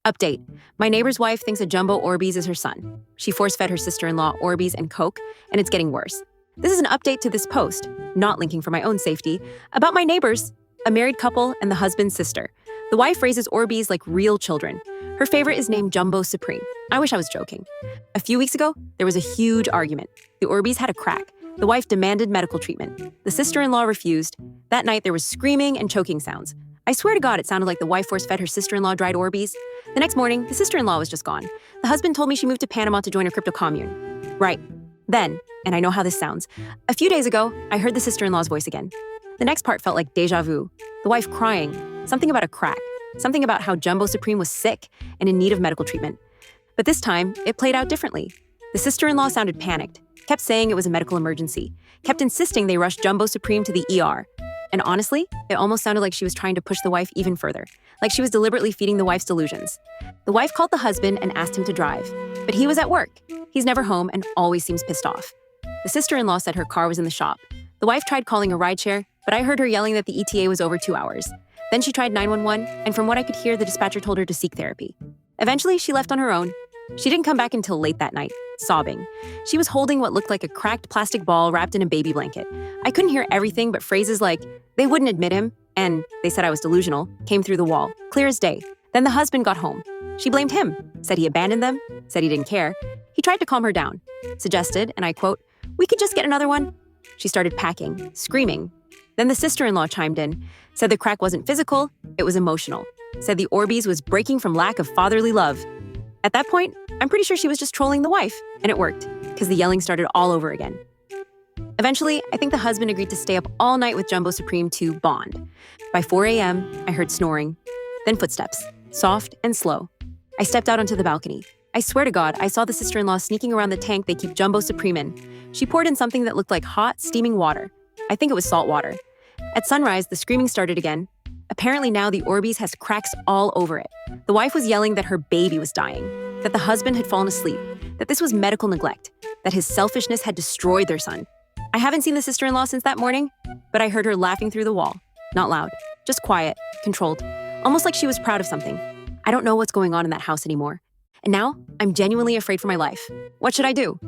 Update. My neighbor's wife thinks a jumbo Orbeez is her son. She force-fed her sister-in-law Orbeez and Coke, and it's getting worse. This is an update to this post, not linking for my own safety, about my neighbors, a married couple and the husband's sister. The wife raises Orbeez like real children. Her favorite is named Jumbo Supreme. I wish I was joking. A few weeks ago, there was a huge argument. The Orbeez had a crack. The wife demanded medical treatment. The sister-in-law refused. That night, there was screaming and choking sounds. I swear to God, it sounded like the wife force-fed her sister-in-law dried Orbeez. The next morning, the sister-in-law was just gone. The husband told me she moved to Panama to join her crypto commune. Right. Then, and I know how this sounds, a few days ago, I heard the sister-in-law's voice again. The next part felt like deja vu. The wife crying, something about a crack, something about how Jumbo Supreme was sick and in need of medical treatment. But this time, it played out differently. The sister-in-law sounded panicked, kept saying it was a medical emergency, kept insisting they rush Jumbo Supreme to the ER. And honestly, it almost sounded like she was trying to push the wife even further, like she was deliberately feeding the wife's delusions. The wife called the husband and asked him to drive, but he was at work. He's never home and always seems pissed off. The sister-in-law said her car was in the shop. The wife tried calling a rideshare, but I heard her yelling that the ETA was over 2 hours. Then she tried 911, and from what I could hear, the dispatcher told her to seek therapy. Eventually, she left on her own. She didn't come back until late that night, sobbing. She was holding what looked like a cracked plastic ball wrapped in a baby blanket. I couldn't hear everything, but phrases like, "They wouldn't admit him," and "they said I was delusional," came through the wall, clear as day. Then the husband got home. She blamed him, said he abandoned them, said he didn't care. He tried to calm her down, suggested, and I quote, "We could just get another one." She started packing, screaming. Then the sister-in-law chimed in, said the crack wasn't physical, it was emotional, said the Orbeez was breaking from lack of fatherly love. At that point, I'm pretty sure she was just trolling the wife, and it worked, because the yelling started all over again. Eventually, I think the husband agreed to stay up all night with Jumbo Supreme to bond. By 4 a.m., I heard snoring, then footsteps, soft and slow. I stepped out onto the balcony. I swear to God, I saw the sister-in-law sneaking around the tank they keep Jumbo Supreme in. She poured in something that looked like hot, steaming water. I think it was salt water. At sunrise, the screaming started again. Apparently now the Orbeez has cracks all over it. The wife was yelling that her baby was dying, that the husband had fallen asleep, that this was medical neglect, that his selfishness had destroyed their son. I haven't seen the sister-in-law since that morning, but I heard her laughing through the wall. Not loud, just quiet, controlled, almost like she was proud of something. I don't know what's going on in that house anymore. And now, I'm genuinely afraid for my life. What should I do?